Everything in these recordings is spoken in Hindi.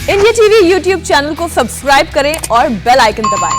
इंडिया टीवी यूट्यूब चैनल को सब्सक्राइब करें और बेल आइकन दबाएं।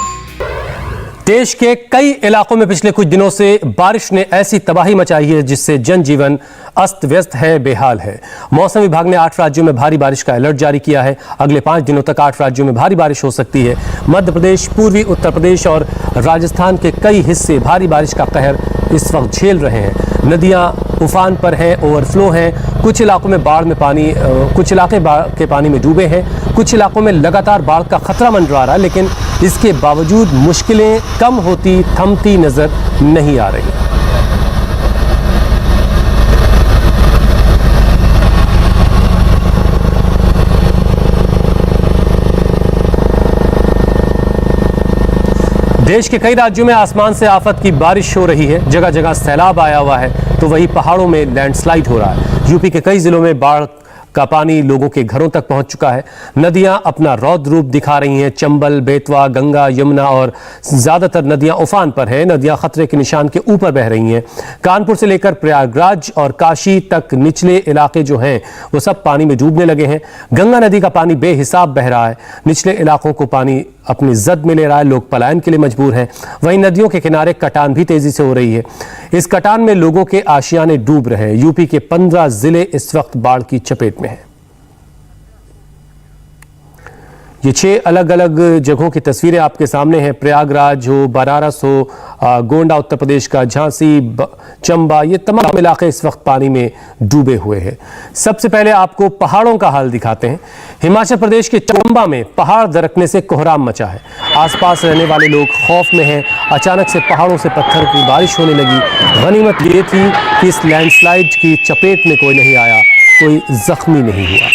देश के कई इलाकों में पिछले कुछ दिनों से बारिश ने ऐसी तबाही मचाई है जिससे जनजीवन अस्त व्यस्त है, बेहाल है। मौसम विभाग ने 8 राज्यों में भारी बारिश का अलर्ट जारी किया है। अगले 5 दिनों तक 8 राज्यों में भारी बारिश हो सकती है। मध्य प्रदेश, पूर्वी उत्तर प्रदेश और राजस्थान के कई हिस्से भारी बारिश का कहर इस वक्त झेल रहे हैं। नदियां उफान पर हैं, ओवरफ्लो हैं। कुछ इलाकों में बाढ़ में पानी, कुछ इलाके बाढ़ के पानी में डूबे हैं। कुछ इलाकों में लगातार बाढ़ का खतरा मंडरा रहा है, लेकिन इसके बावजूद मुश्किलें कम होती थमती नजर नहीं आ रही। देश के कई राज्यों में आसमान से आफत की बारिश हो रही है। जगह जगह सैलाब आया हुआ है, तो वहीं पहाड़ों में लैंडस्लाइड हो रहा है। यूपी के कई जिलों में बाढ़ का पानी लोगों के घरों तक पहुंच चुका है। नदियां अपना रौद्र रूप दिखा रही हैं। चंबल, बेतवा, गंगा, यमुना और ज्यादातर नदियां उफान पर हैं। नदियां खतरे के निशान के ऊपर बह रही हैं। कानपुर से लेकर प्रयागराज और काशी तक निचले इलाके जो हैं वो सब पानी में डूबने लगे हैं। गंगा नदी का पानी बेहिसाब बह रहा है। निचले इलाकों को पानी अपनी जद में ले रहा है। लोग पलायन के लिए मजबूर हैं। वहीं नदियों के किनारे कटान भी तेजी से हो रही है। इस कटान में लोगों के आशियाने डूब रहे हैं। यूपी के 15 जिले इस वक्त बाढ़ की चपेट में हैं। ये 6 अलग अलग जगहों की तस्वीरें आपके सामने हैं। प्रयागराज हो, बनारस हो, गोंडा उत्तर प्रदेश का, झांसी, चंबा, ये तमाम इलाके इस वक्त पानी में डूबे हुए हैं। सबसे पहले आपको पहाड़ों का हाल दिखाते हैं। हिमाचल प्रदेश के चंबा में पहाड़ दरकने से कोहराम मचा है। आसपास रहने वाले लोग खौफ में हैं। अचानक से पहाड़ों से पत्थर की बारिश होने लगी। गनीमत ये थी कि इस लैंडस्लाइड की चपेट में कोई नहीं आया, कोई जख्मी नहीं हुआ।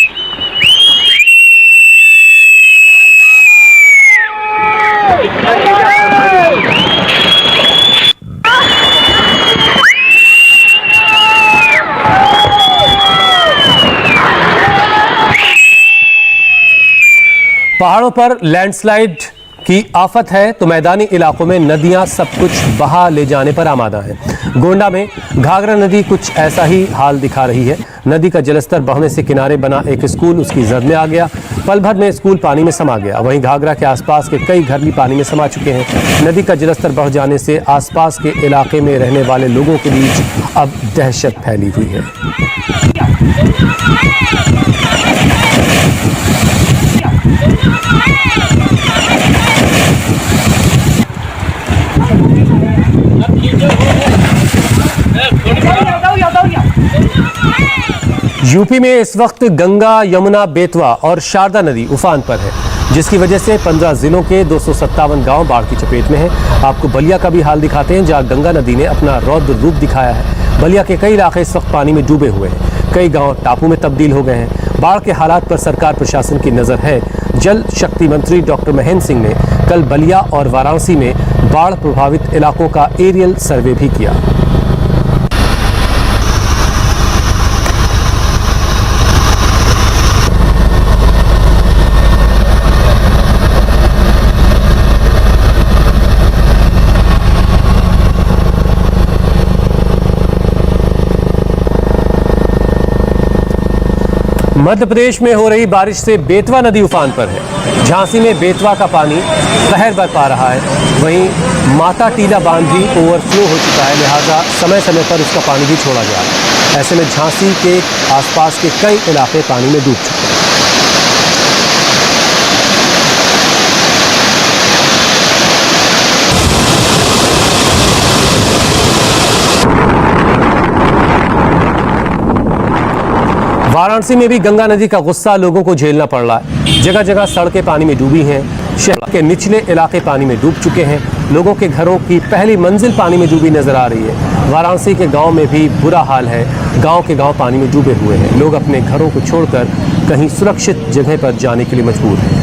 पहाड़ों पर लैंडस्लाइड की आफत है तो मैदानी इलाकों में नदियां सब कुछ बहा ले जाने पर आमादा है। गोंडा में घाघरा नदी कुछ ऐसा ही हाल दिखा रही है। नदी का जलस्तर बढ़ने से किनारे बना एक स्कूल उसकी जद में आ गया। पल भर में स्कूल पानी में समा गया। वहीं घाघरा के आसपास के कई घर भी पानी में समा चुके हैं। नदी का जलस्तर बढ़ जाने से आसपास के इलाके में रहने वाले लोगों के बीच अब दहशत फैली हुई है। यूपी में इस वक्त गंगा, यमुना, बेतवा और शारदा नदी उफान पर है, जिसकी वजह से 15 जिलों के 257 गांव बाढ़ की चपेट में हैं। आपको बलिया का भी हाल दिखाते हैं, जहां गंगा नदी ने अपना रौद्र रूप दिखाया है। बलिया के कई इलाके इस वक्त पानी में डूबे हुए हैं। कई गांव टापू में तब्दील हो गए हैं। बाढ़ के हालात पर सरकार प्रशासन की नजर है। जल शक्ति मंत्री डॉक्टर महेंद्र सिंह ने कल बलिया और वाराणसी में बाढ़ प्रभावित इलाकों का एरियल सर्वे भी किया। मध्य प्रदेश में हो रही बारिश से बेतवा नदी उफान पर है। झांसी में बेतवा का पानी कहर बरपा रहा है। वहीं माता टीला बांध भी ओवरफ्लो हो चुका है, लिहाजा समय समय पर उसका पानी भी छोड़ा जा रहा है। ऐसे में झांसी के आसपास के कई इलाके पानी में डूब चुके हैं। वाराणसी में भी गंगा नदी का गुस्सा लोगों को झेलना पड़ रहा है। जगह जगह सड़कें पानी में डूबी हैं। शहर के निचले इलाके पानी में डूब चुके हैं। लोगों के घरों की पहली मंजिल पानी में डूबी नजर आ रही है। वाराणसी के गांव में भी बुरा हाल है। गांव के गांव पानी में डूबे हुए हैं। लोग अपने घरों को छोड़कर कहीं सुरक्षित जगह पर जाने के लिए मजबूर हैं।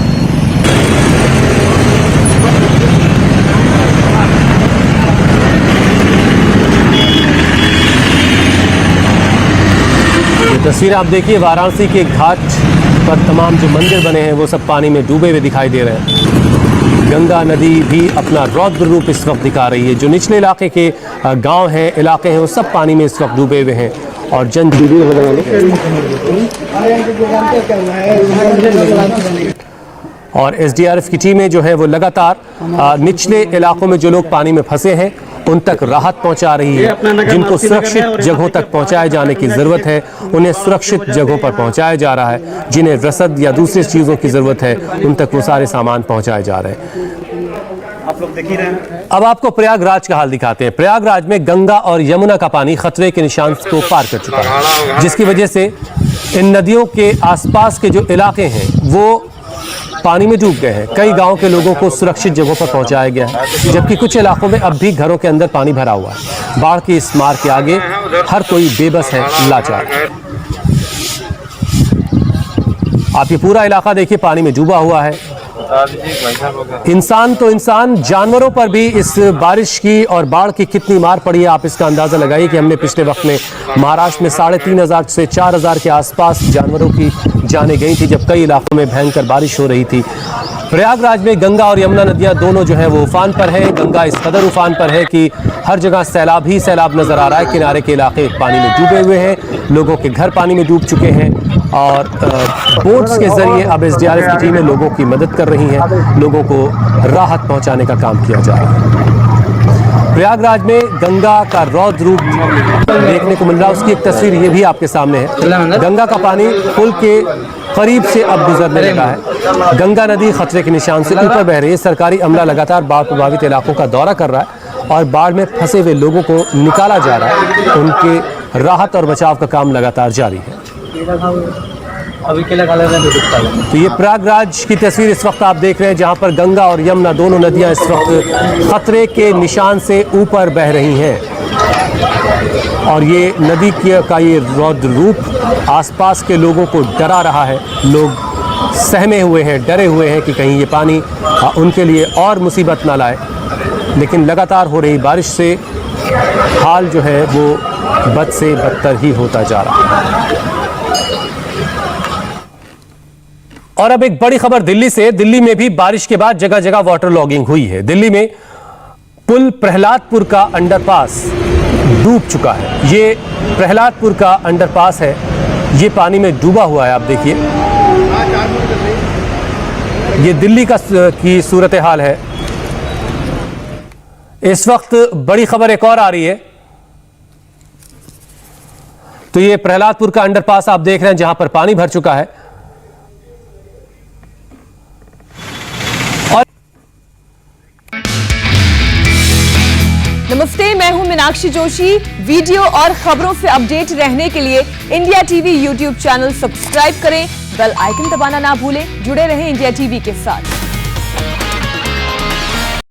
तस्वीर आप देखिए, वाराणसी के घाट पर तमाम जो मंदिर बने हैं वो सब पानी में डूबे हुए दिखाई दे रहे हैं। गंगा नदी भी अपना रौद्र रूप इस वक्त दिखा रही है। जो निचले इलाके के गांव हैं, इलाके हैं, वो सब पानी में इस वक्त डूबे हुए हैं। और और एसडीआरएफ की टीमें जो है वो लगातार निचले इलाकों में जो लोग पानी में फंसे हैं उन तक राहत पहुंचा रही है। जिनको सुरक्षित जगहों तक पहुंचाए जाने की जरूरत है उन्हें सुरक्षित जगहों पर पहुंचाया जा रहा है। जिन्हें रसद या दूसरी चीजों की जरूरत है उन तक वो सारे सामान पहुंचाए जा रहे हैं। आप लोग देख ही रहे हैं। अब आपको प्रयागराज का हाल दिखाते हैं। प्रयागराज में गंगा और यमुना का पानी खतरे के निशान को पार कर चुका है, जिसकी वजह से इन नदियों के आसपास के जो इलाके हैं वो पानी में डूब गए हैं। कई गांव के लोगों को सुरक्षित जगहों पर पहुंचाया गया है, जबकि कुछ इलाकों में अब भी घरों के अंदर पानी भरा हुआ है। बाढ़ की इस मार के आगे हर कोई बेबस है, लाचार। आप ये पूरा इलाका देखिए पानी में डूबा हुआ है। इंसान तो इंसान, जानवरों पर भी इस बारिश की और बाढ़ की कितनी मार पड़ी है आप इसका अंदाजा लगाइए कि हमने पिछले वक्त में महाराष्ट्र में 3500 से 4000 के आसपास जानवरों की जानें गई थी जब कई इलाकों में भयंकर बारिश हो रही थी। प्रयागराज में गंगा और यमुना नदियां दोनों जो है वो उफान पर है। गंगा इस कदर उफान पर है कि हर जगह सैलाब ही सैलाब नजर आ रहा है। किनारे के इलाके पानी में डूबे हुए हैं, लोगों के घर पानी में डूब चुके हैं और बोट्स के जरिए अब एसडीआरएफ की टीमें लोगों की मदद कर रही हैं। लोगों को राहत पहुंचाने का काम किया जा रहा है। प्रयागराज में गंगा का रौद्र रूप देखने को मिल रहा है। उसकी एक तस्वीर ये भी आपके सामने है। गंगा का पानी पुल के करीब से अब गुजरने लगा है। गंगा नदी खतरे के निशान से ऊपर बह रही है। सरकारी अमला लगातार बाढ़ प्रभावित इलाकों का दौरा कर रहा है और बाढ़ में फंसे हुए लोगों को निकाला जा रहा है। उनके राहत और बचाव का काम लगातार जारी है। तो ये प्रयागराज की तस्वीर इस वक्त आप देख रहे हैं, जहां पर गंगा और यमुना दोनों नदियां इस वक्त खतरे के निशान से ऊपर बह रही हैं और ये नदी का ये रौद्र रूप आसपास के लोगों को डरा रहा है। लोग सहमे हुए हैं, डरे हुए हैं कि कहीं ये पानी उनके लिए और मुसीबत ना लाए। लेकिन लगातार हो रही बारिश से हाल जो है वो बद से बदतर ही होता जा रहा है। और अब एक बड़ी खबर दिल्ली से। दिल्ली में भी बारिश के बाद जगह जगह वाटर लॉगिंग हुई है। दिल्ली में पुल प्रहलादपुर का अंडरपास डूब चुका है। ये प्रहलादपुर का अंडरपास है, ये पानी में डूबा हुआ है। आप देखिए, ये दिल्ली की सूरत हाल है। इस वक्त बड़ी खबर एक और आ रही है। तो ये प्रहलादपुर का अंडरपास आप देख रहे हैं, जहां पर पानी भर चुका है। नमस्ते, मैं हूं मीनाक्षी जोशी। वीडियो और खबरों से अपडेट रहने के लिए India TV YouTube channel subscribe करें, बेल आइकन दबाना ना भूलें। जुड़े रहें इंडिया टीवी के साथ।